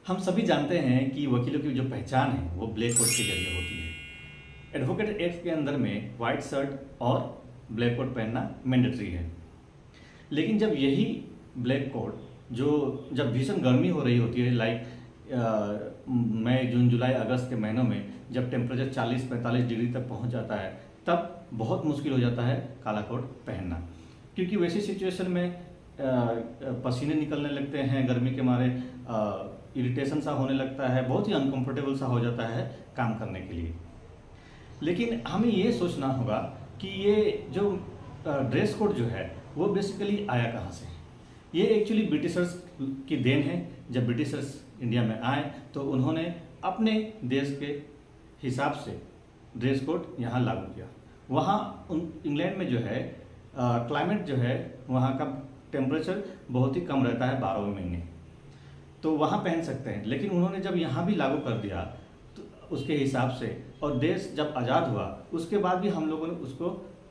हम सभी जानते हैं कि वकीलों की जो पहचान है वो ब्लैक कोट के जरिए होती है। एडवोकेट एक्ट के अंदर में वाइट शर्ट और ब्लैक कोट पहनना मैंडेटरी है। लेकिन जब यही ब्लैक कोट जब भीषण गर्मी हो रही होती है, लाइक मई, जून, जुलाई, अगस्त के महीनों में जब टेम्परेचर 40-45 डिग्री तक पहुंच जाता है, तब बहुत मुश्किल हो जाता है काला कोट पहनना। क्योंकि वैसी सिचुएशन में पसीने निकलने लगते हैं, गर्मी के मारे इरिटेशन सा होने लगता है, बहुत ही अनकंफर्टेबल सा हो जाता है काम करने के लिए। लेकिन हमें ये सोचना होगा कि ये जो ड्रेस कोड जो है वो बेसिकली आया कहाँ से। ये एक्चुअली ब्रिटिशर्स की देन है। जब ब्रिटिशर्स इंडिया में आए तो उन्होंने अपने देश के हिसाब से ड्रेस कोड यहाँ लागू किया। वहाँ इंग्लैंड में जो है क्लाइमेट जो है, वहाँ का टेम्परेचर बहुत ही कम रहता है 12वें महीने, तो वहाँ पहन सकते हैं। लेकिन उन्होंने जब यहाँ भी लागू कर दिया तो उसके हिसाब से, और देश जब आज़ाद हुआ उसके बाद भी हम लोगों ने उसको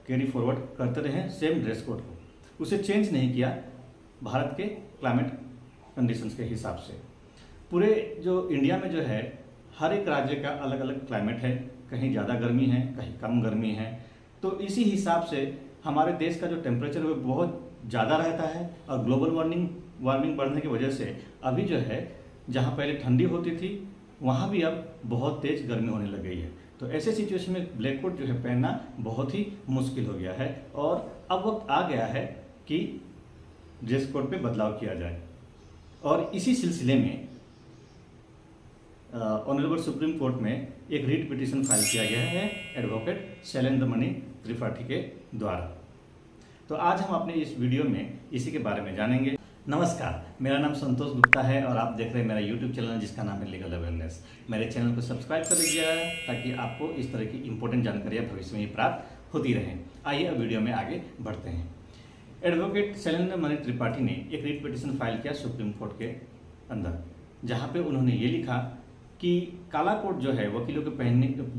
कैरी फॉरवर्ड करते रहे, सेम ड्रेस कोड को, उसे चेंज नहीं किया भारत के क्लाइमेट कंडीशंस के हिसाब से। पूरे जो इंडिया में जो है हर एक राज्य का अलग अलग क्लाइमेट है, कहीं ज़्यादा गर्मी है, कहीं कम गर्मी है। तो इसी हिसाब से हमारे देश का जो टेम्परेचर है वो बहुत ज़्यादा रहता है, और ग्लोबल वार्मिंग बढ़ने की वजह से अभी जो है जहाँ पहले ठंडी होती थी वहाँ भी अब बहुत तेज़ गर्मी होने लग गई है। तो ऐसे सिचुएशन में ब्लैक कोट जो है पहनना बहुत ही मुश्किल हो गया है, और अब वक्त आ गया है कि ड्रेस कोड पे बदलाव किया जाए। और इसी सिलसिले में ऑनरेबल सुप्रीम कोर्ट में एक रिट पिटीशन फाइल किया गया है एडवोकेट शैलेंद्र मणि त्रिपाठी के द्वारा। तो आज हम अपने इस वीडियो में इसी के बारे में जानेंगे। नमस्कार, मेरा नाम संतोष गुप्ता है और आप देख रहे हैं मेरा यूट्यूब चैनल जिसका नाम है लीगल अवेयरनेस। मेरे चैनल को सब्सक्राइब कर दीजिएगा ताकि आपको इस तरह की इंपॉर्टेंट जानकारियाँ भविष्य में प्राप्त होती रहें। आइए अब वीडियो में आगे बढ़ते हैं। एडवोकेट शैलेंद्र मणि त्रिपाठी ने एक रिट पिटीशन फाइल किया सुप्रीम कोर्ट के अंदर, जहाँ पे उन्होंने ये लिखा कि काला कोट जो है वकीलों के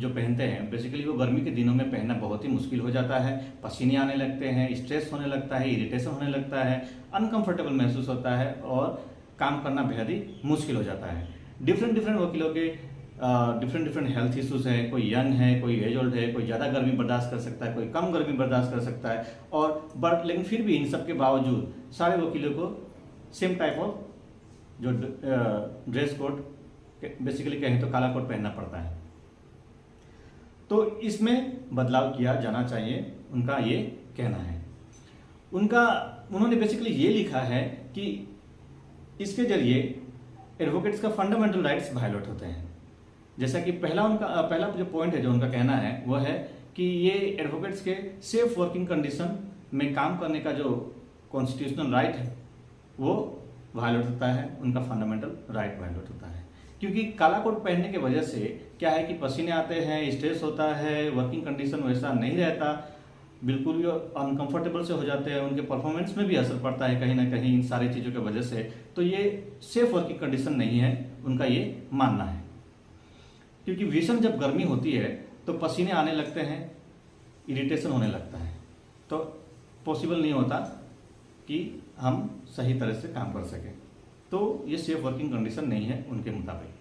पहनते हैं, बेसिकली वो गर्मी के दिनों में पहनना बहुत ही मुश्किल हो जाता है। पसीने आने लगते हैं, स्ट्रेस होने लगता है, इरिटेशन होने लगता है, अनकंफर्टेबल महसूस होता है और काम करना बेहद ही मुश्किल हो जाता है। डिफरेंट वकीलों के डिफरेंट हेल्थ इश्यूज हैं। कोई यंग है, कोई एज ओल्ड है, कोई ज़्यादा गर्मी बर्दाश्त कर सकता है, कोई कम गर्मी बर्दाश्त कर सकता है, और लेकिन फिर भी इन सब के बावजूद सारे वकीलों को सेम टाइप ऑफ जो ड्रेस कोड, बेसिकली कहें तो काला कोट पहनना पड़ता है। तो इसमें बदलाव किया जाना चाहिए, उनका ये कहना है। उन्होंने बेसिकली ये लिखा है कि इसके जरिए एडवोकेट्स का फंडामेंटल राइट्स वायलेट होते हैं। जैसा कि पहला जो पॉइंट है जो उनका कहना है वो है कि ये एडवोकेट्स के सेफ वर्किंग कंडीशन में काम करने का जो कॉन्स्टिट्यूशनल राइट है वो वायलेट होता है, उनका फंडामेंटल राइट वायलेट होता है। क्योंकि काला कोट पहनने की वजह से क्या है कि पसीने आते हैं, स्ट्रेस होता है, वर्किंग कंडीशन वैसा नहीं रहता, बिल्कुल भी अनकंफर्टेबल से हो जाते हैं, उनके परफॉर्मेंस में भी असर पड़ता है कहीं ना कहीं इन सारी चीज़ों की वजह से। तो ये सेफ वर्किंग कंडीशन नहीं है, उनका ये मानना है। क्योंकि भीषण जब गर्मी होती है तो पसीने आने लगते हैं, इरिटेशन होने लगता है, तो पॉसिबल नहीं होता कि हम सही तरह से काम कर सकें। तो ये सेफ वर्किंग कंडीशन नहीं है उनके मुताबिक।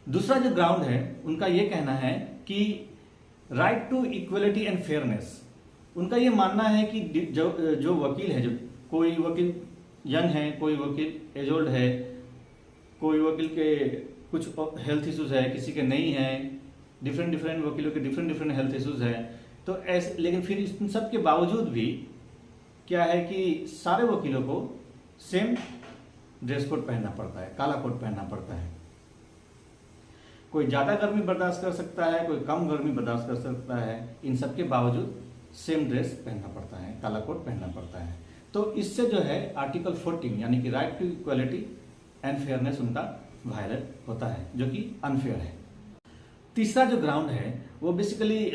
दूसरा जो ग्राउंड है उनका ये कहना है कि right to equality and fairness. उनका ये मानना है कि जो वकील है, जो कोई वकील यंग है, कोई वकील एज ओल्ड है, कोई वकील के कुछ हेल्थ इश्यूज है, किसी के नहीं है, डिफरेंट वकीलों के डिफरेंट हेल्थ इश्यूज है। तो ऐसे, लेकिन फिर इन सब के बावजूद भी क्या है कि सारे वकीलों को सेम ड्रेस कोड पहनना पड़ता है, काला कोट पहनना पड़ता है। कोई ज़्यादा गर्मी बर्दाश्त कर सकता है, कोई कम गर्मी बर्दाश्त कर सकता है, इन सब के बावजूद सेम ड्रेस पहनना पड़ता है, काला कोट पहनना पड़ता है। तो इससे जो है आर्टिकल 14 यानी कि right to equality and fairness उनका वायलेट होता है, जो कि अनफेयर है। तीसरा जो ग्राउंड है वो basically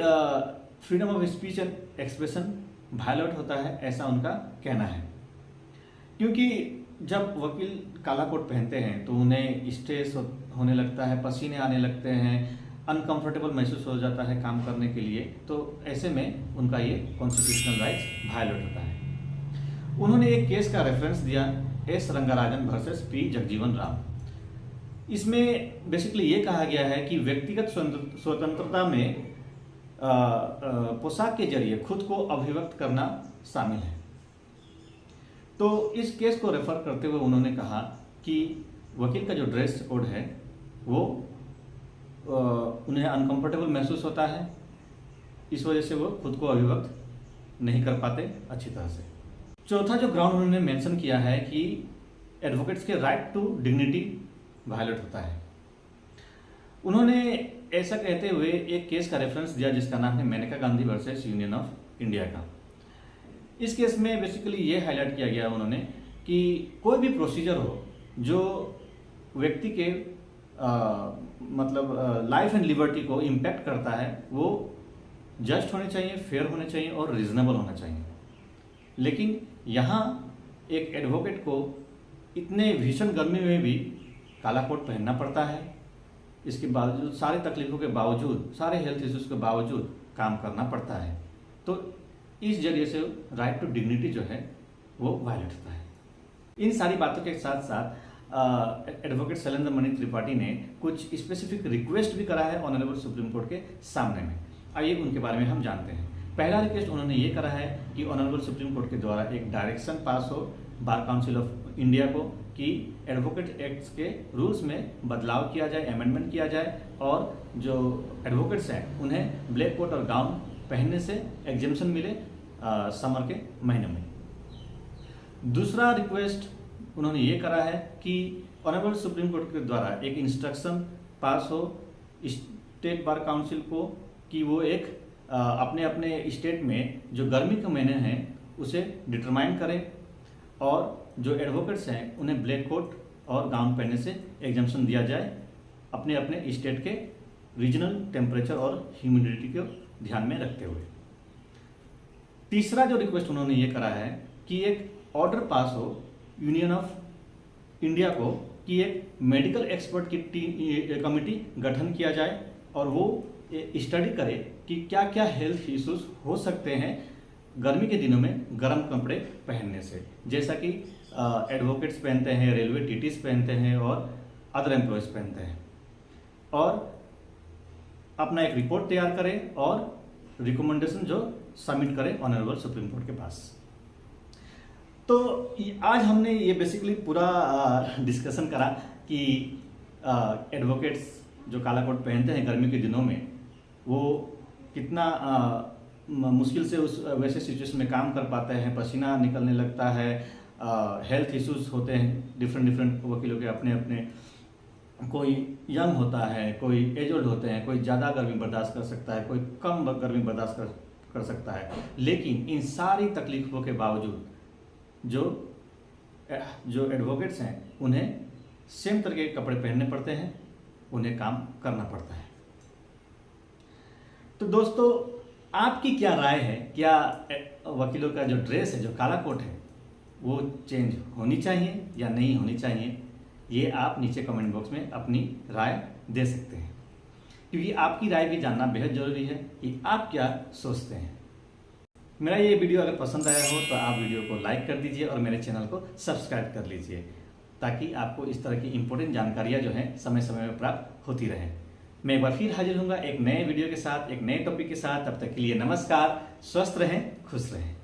freedom of speech and expression violate होता है, ऐसा उनका कहना है। क्योंकि जब वकील काला कोट पहनते हैं तो उन्हें स्ट्रेस होने लगता है, पसीने आने लगते हैं, अनकंफर्टेबल महसूस हो जाता है काम करने के लिए। तो ऐसे में उनका ये कॉन्स्टिट्यूशनल राइट्स वायलेट होता है। उन्होंने एक केस का रेफरेंस दिया, S Rangarajan versus P Jagjivan Ram. इसमें बेसिकली ये कहा गया है कि व्यक्तिगत स्वतंत्रता में पोशाक के जरिए खुद को अभिव्यक्त करना शामिल है। तो इस केस को रेफर करते हुए उन्होंने कहा कि वकील का जो ड्रेस कोड है वो उन्हें अनकंफर्टेबल महसूस होता है, इस वजह से वो खुद को अभिव्यक्त नहीं कर पाते अच्छी तरह से। चौथा जो ग्राउंड उन्होंने मेंशन किया है कि एडवोकेट्स के राइट टू डिग्निटी वायलेट होता है। उन्होंने ऐसा कहते हुए एक केस का रेफरेंस दिया जिसका नाम है Maneka Gandhi versus Union of India का। इस केस में बेसिकली ये हाईलाइट किया गया उन्होंने कि कोई भी प्रोसीजर हो जो व्यक्ति के मतलब लाइफ एंड लिबर्टी को इम्पैक्ट करता है वो जस्ट होने चाहिए, फेयर होने चाहिए और रीजनेबल होना चाहिए। लेकिन यहाँ एक एडवोकेट को इतने भीषण गर्मी में भी काला कोट पहनना पड़ता है, इसके बावजूद सारी तकलीफों के बावजूद, सारे हेल्थ इश्यूज के बावजूद काम करना पड़ता है। तो इस जरिए से राइट टू डिग्निटी जो है वो वायलेट होता है। इन सारी बातों के साथ साथ एडवोकेट शैलेंद्र मणि त्रिपाठी ने कुछ स्पेसिफिक रिक्वेस्ट भी करा है ऑनरेबल सुप्रीम कोर्ट के सामने में। आइए उनके बारे में हम जानते हैं। पहला रिक्वेस्ट उन्होंने ये करा है कि ऑनरेबल सुप्रीम कोर्ट के द्वारा एक डायरेक्शन पास हो बार काउंसिल ऑफ इंडिया को कि एडवोकेट एक्ट्स के रूल्स में बदलाव किया जाए, अमेंडमेंट किया जाए और जो एडवोकेट्स हैं उन्हें ब्लैक कोट और गाउन पहनने से एग्जेम्पशन मिले समर के महीने में। दूसरा रिक्वेस्ट उन्होंने ये करा है कि ऑनरेबल सुप्रीम कोर्ट के द्वारा एक इंस्ट्रक्शन पास हो स्टेट बार काउंसिल को कि वो एक अपने अपने स्टेट में जो गर्मी के महीने हैं उसे डिटरमाइन करें और जो एडवोकेट्स हैं उन्हें ब्लैक कोट और गाउन पहनने से एग्जेम्पशन दिया जाए अपने अपने स्टेट के रीजनल टेम्परेचर और ह्यूमिडिटी को ध्यान में रखते हुए। तीसरा जो रिक्वेस्ट उन्होंने ये करा है कि एक ऑर्डर पास हो यूनियन ऑफ इंडिया को कि एक मेडिकल एक्सपर्ट की कमिटी गठन किया जाए और वो स्टडी करे कि क्या क्या हेल्थ इश्यूज हो सकते हैं गर्मी के दिनों में गर्म कपड़े पहनने से, जैसा कि एडवोकेट्स पहनते हैं, रेलवे टीटीज पहनते हैं और अदर एम्प्लॉयज पहनते हैं, और अपना एक रिपोर्ट तैयार करें और रिकमेंडेशन जो सबमिट करें ऑनरेबल सुप्रीम कोर्ट के पास। तो आज हमने ये बेसिकली पूरा डिस्कशन करा कि एडवोकेट्स जो काला कोट पहनते हैं गर्मी के दिनों में वो कितना मुश्किल से उस वैसे सिचुएशन में काम कर पाते हैं, पसीना निकलने लगता है, हेल्थ इश्यूज होते हैं डिफरेंट वकीलों के अपने अपने, कोई यंग होता है, कोई एजोल्ड होते हैं, कोई ज़्यादा गर्मी बर्दाश्त कर सकता है, कोई कम गर्मी बर्दाश्त कर सकता है। लेकिन इन सारी तकलीफों के बावजूद जो एडवोकेट्स हैं उन्हें सेम तरह के कपड़े पहनने पड़ते हैं, उन्हें काम करना पड़ता है। तो दोस्तों आपकी क्या राय है, क्या वकीलों का जो ड्रेस है, जो काला कोट है, वो चेंज होनी चाहिए या नहीं होनी चाहिए? ये आप नीचे कमेंट बॉक्स में अपनी राय दे सकते हैं, क्योंकि आपकी राय भी जानना बेहद ज़रूरी है कि आप क्या सोचते हैं। मेरा ये वीडियो अगर पसंद आया हो तो आप वीडियो को लाइक कर दीजिए और मेरे चैनल को सब्सक्राइब कर लीजिए, ताकि आपको इस तरह की इंपॉर्टेंट जानकारियाँ जो हैं समय समय में प्राप्त होती रहें। मैं एक बार फिर हाजिर होऊंगा एक नए वीडियो के साथ, एक नए टॉपिक के साथ। तब तक के लिए नमस्कार, स्वस्थ रहें, खुश रहें।